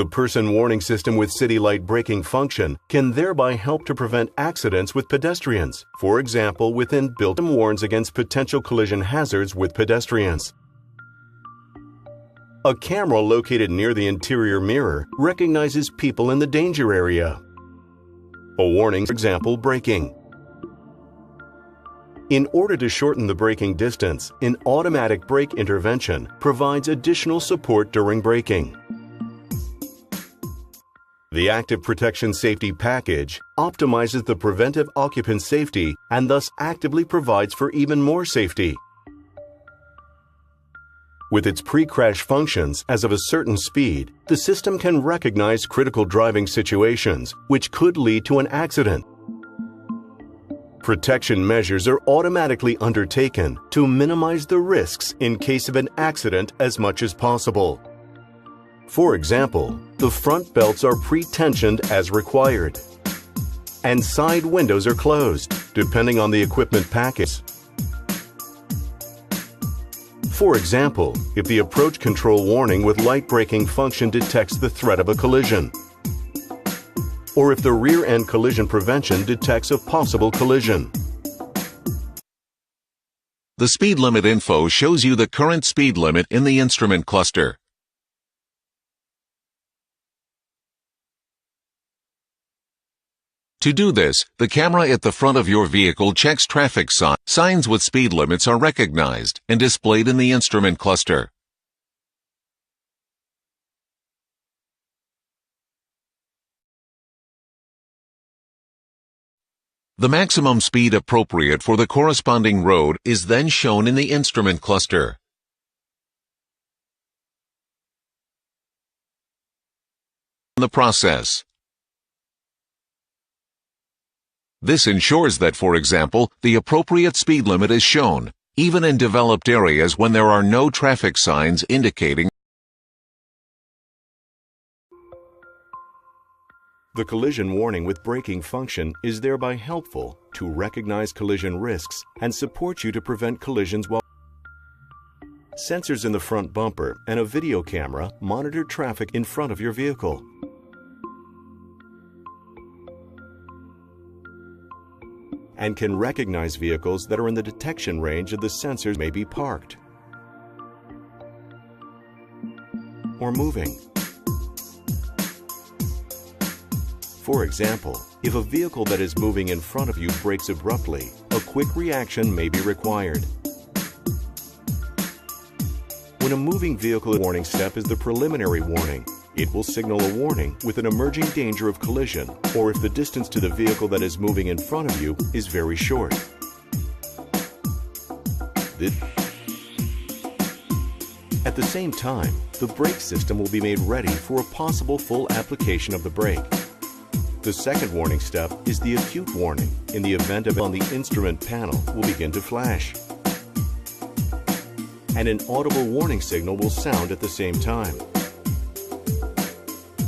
The person warning system with city light braking function can thereby help to prevent accidents with pedestrians. For example, within built-in warns against potential collision hazards with pedestrians. A camera located near the interior mirror recognizes people in the danger area. A warning, for example, braking. In order to shorten the braking distance, an automatic brake intervention provides additional support during braking. The Active Protection Safety Package optimizes the preventive occupant safety and thus actively provides for even more safety. With its pre-crash functions as of a certain speed, the system can recognize critical driving situations, which could lead to an accident. Protection measures are automatically undertaken to minimize the risks in case of an accident as much as possible. For example, the front belts are pre-tensioned as required, and side windows are closed, depending on the equipment package. For example, if the approach control warning with light braking function detects the threat of a collision, or if the rear end collision prevention detects a possible collision. The speed limit info shows you the current speed limit in the instrument cluster. To do this, the camera at the front of your vehicle checks traffic signs. Signs with speed limits are recognized and displayed in the instrument cluster. The maximum speed appropriate for the corresponding road is then shown in the instrument cluster. The process. This ensures that, for example, the appropriate speed limit is shown, even in developed areas when there are no traffic signs indicating. The collision warning with braking function is thereby helpful to recognize collision risks and support you to prevent collisions while. Sensors in the front bumper and a video camera monitor traffic in front of your vehicle. And can recognize vehicles that are in the detection range of the sensors may be parked or moving. For example, if a vehicle that is moving in front of you brakes abruptly, a quick reaction may be required. When a moving vehicle warning step is the preliminary warning, it will signal a warning with an emerging danger of collision, or if the distance to the vehicle that is moving in front of you is very short. At the same time, the brake system will be made ready for a possible full application of the brake. The second warning step is the acute warning in the event of on the instrument panel will begin to flash. And an audible warning signal will sound at the same time.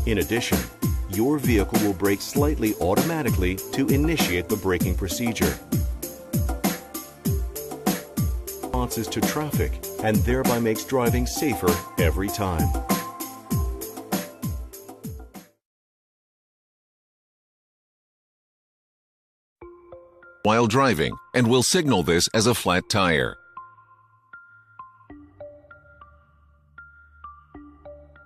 In addition, your vehicle will brake slightly automatically to initiate the braking procedure. Responses to traffic and thereby makes driving safer every time. While driving, and will signal this as a flat tire.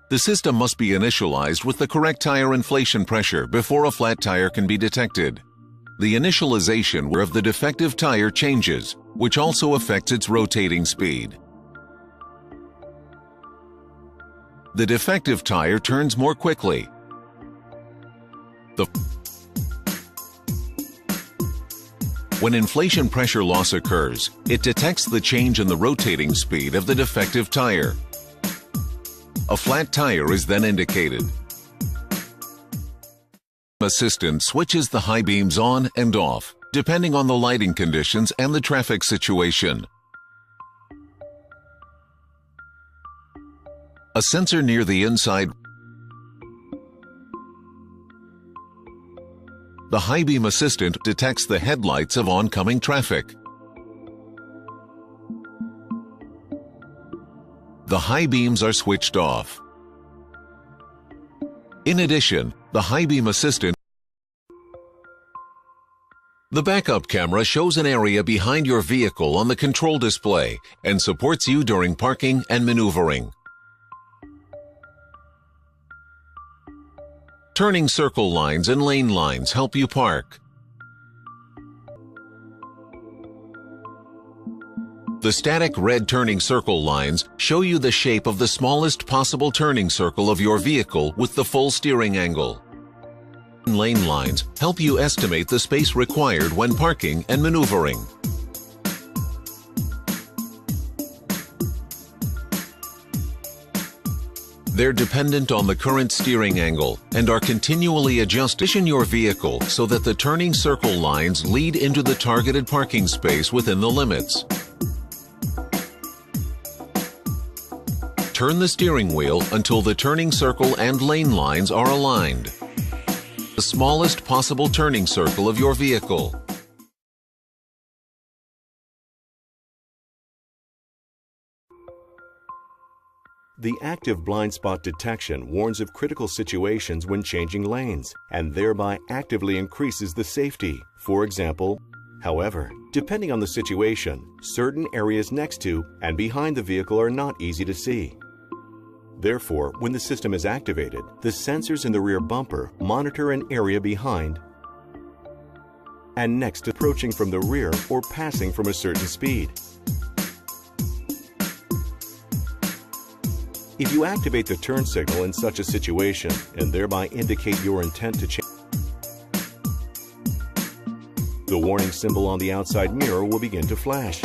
The system must be initialized with the correct tire inflation pressure before a flat tire can be detected. The initialization of the defective tire changes, which also affects its rotating speed. The defective tire turns more quickly. When inflation pressure loss occurs, it detects the change in the rotating speed of the defective tire. A flat tire is then indicated. Assistant switches the high beams on and off, depending on the lighting conditions and the traffic situation. A sensor near the inside. The high beam assistant detects the headlights of oncoming traffic. The high beams are switched off. In addition, the high beam assistant. The backup camera shows an area behind your vehicle on the control display and supports you during parking and maneuvering. Turning circle lines and lane lines help you park. The static red turning circle lines show you the shape of the smallest possible turning circle of your vehicle with the full steering angle. Lane lines help you estimate the space required when parking and maneuvering. They're dependent on the current steering angle and are continually adjusted. Position your vehicle so that the turning circle lines lead into the targeted parking space within the limits. Turn the steering wheel until the turning circle and lane lines are aligned. The smallest possible turning circle of your vehicle. The active blind spot detection warns of critical situations when changing lanes and thereby actively increases the safety. For example, however, depending on the situation, certain areas next to and behind the vehicle are not easy to see. Therefore, when the system is activated, the sensors in the rear bumper monitor an area behind and next to approaching from the rear or passing from a certain speed. If you activate the turn signal in such a situation and thereby indicate your intent to change, the warning symbol on the outside mirror will begin to flash,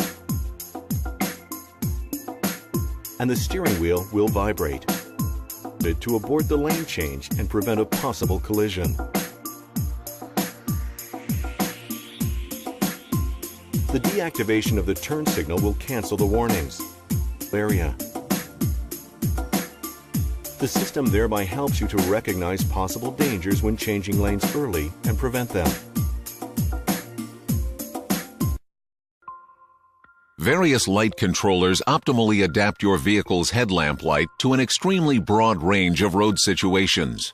and the steering wheel will vibrate to abort the lane change and prevent a possible collision. The deactivation of the turn signal will cancel the warnings. Area. The system thereby helps you to recognize possible dangers when changing lanes early and prevent them. Various light controllers optimally adapt your vehicle's headlamp light to an extremely broad range of road situations.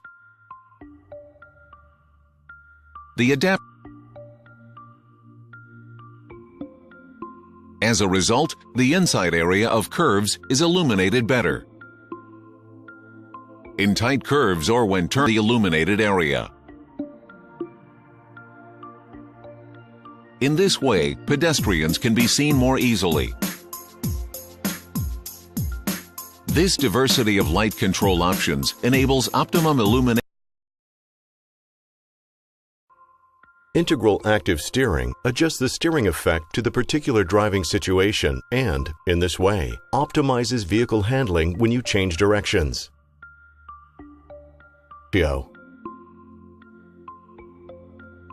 As a result, the inside area of curves is illuminated better. In tight curves or when turning the illuminated area. In this way, pedestrians can be seen more easily. This diversity of light control options enables optimum illumination. Integral active steering adjusts the steering effect to the particular driving situation and, in this way, optimizes vehicle handling when you change directions.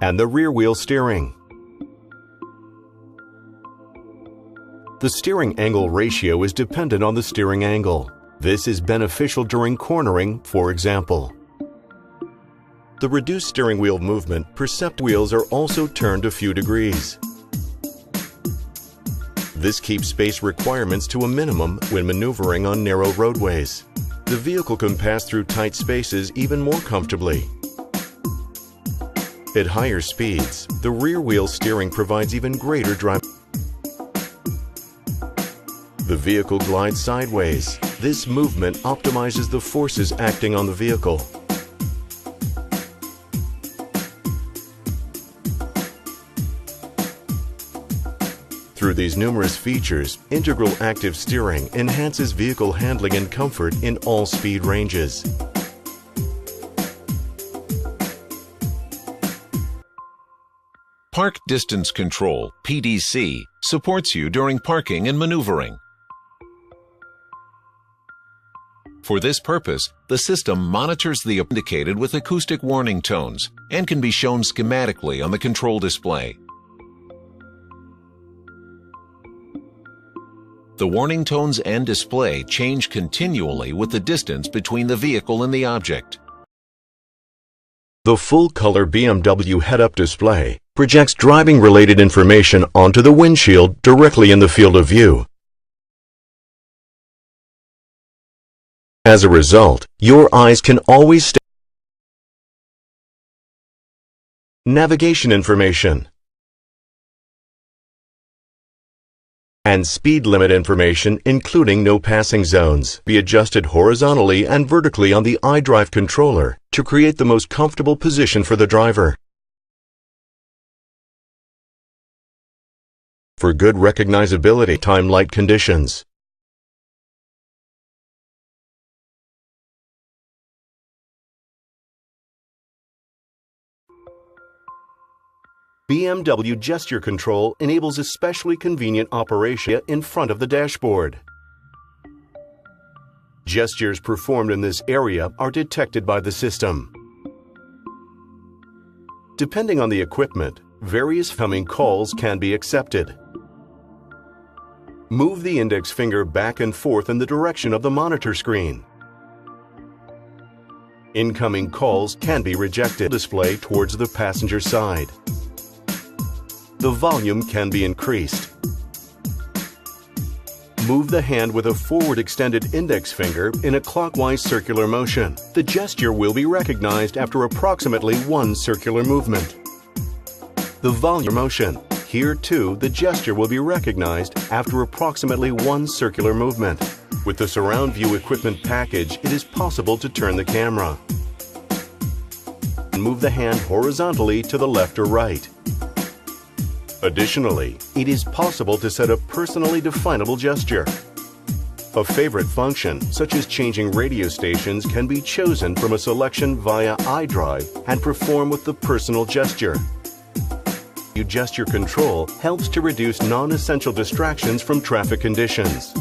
And the rear wheel steering. The steering angle ratio is dependent on the steering angle. This is beneficial during cornering, for example. The reduced steering wheel movement wheels are also turned a few degrees. This keeps space requirements to a minimum when maneuvering on narrow roadways. The vehicle can pass through tight spaces even more comfortably. At higher speeds, the rear wheel steering provides even greater drive. The vehicle glides sideways. This movement optimizes the forces acting on the vehicle. Through these numerous features, integral active steering enhances vehicle handling and comfort in all speed ranges. Park Distance Control, PDC, supports you during parking and maneuvering. For this purpose, the system monitors the indicated with acoustic warning tones and can be shown schematically on the control display. The warning tones and display change continually with the distance between the vehicle and the object. The full-color BMW head-up display projects driving-related information onto the windshield directly in the field of view. As a result, your eyes can always stay navigation information, and speed limit information including no passing zones be adjusted horizontally and vertically on the iDrive controller to create the most comfortable position for the driver. For good recognizability, time light conditions. BMW gesture control enables especially convenient operation in front of the dashboard. Gestures performed in this area are detected by the system. Depending on the equipment, various incoming calls can be accepted. Move the index finger back and forth in the direction of the monitor screen. Incoming calls can be rejected. Display towards the passenger side. The volume can be increased. Move the hand with a forward extended index finger in a clockwise circular motion. The gesture will be recognized after approximately one circular movement. The volume motion. Here too, the gesture will be recognized after approximately one circular movement. With the surround view equipment package, it is possible to turn the camera. Move the hand horizontally to the left or right. Additionally, it is possible to set a personally definable gesture. A favorite function, such as changing radio stations, can be chosen from a selection via iDrive and perform with the personal gesture. Gesture control helps to reduce non-essential distractions from traffic conditions.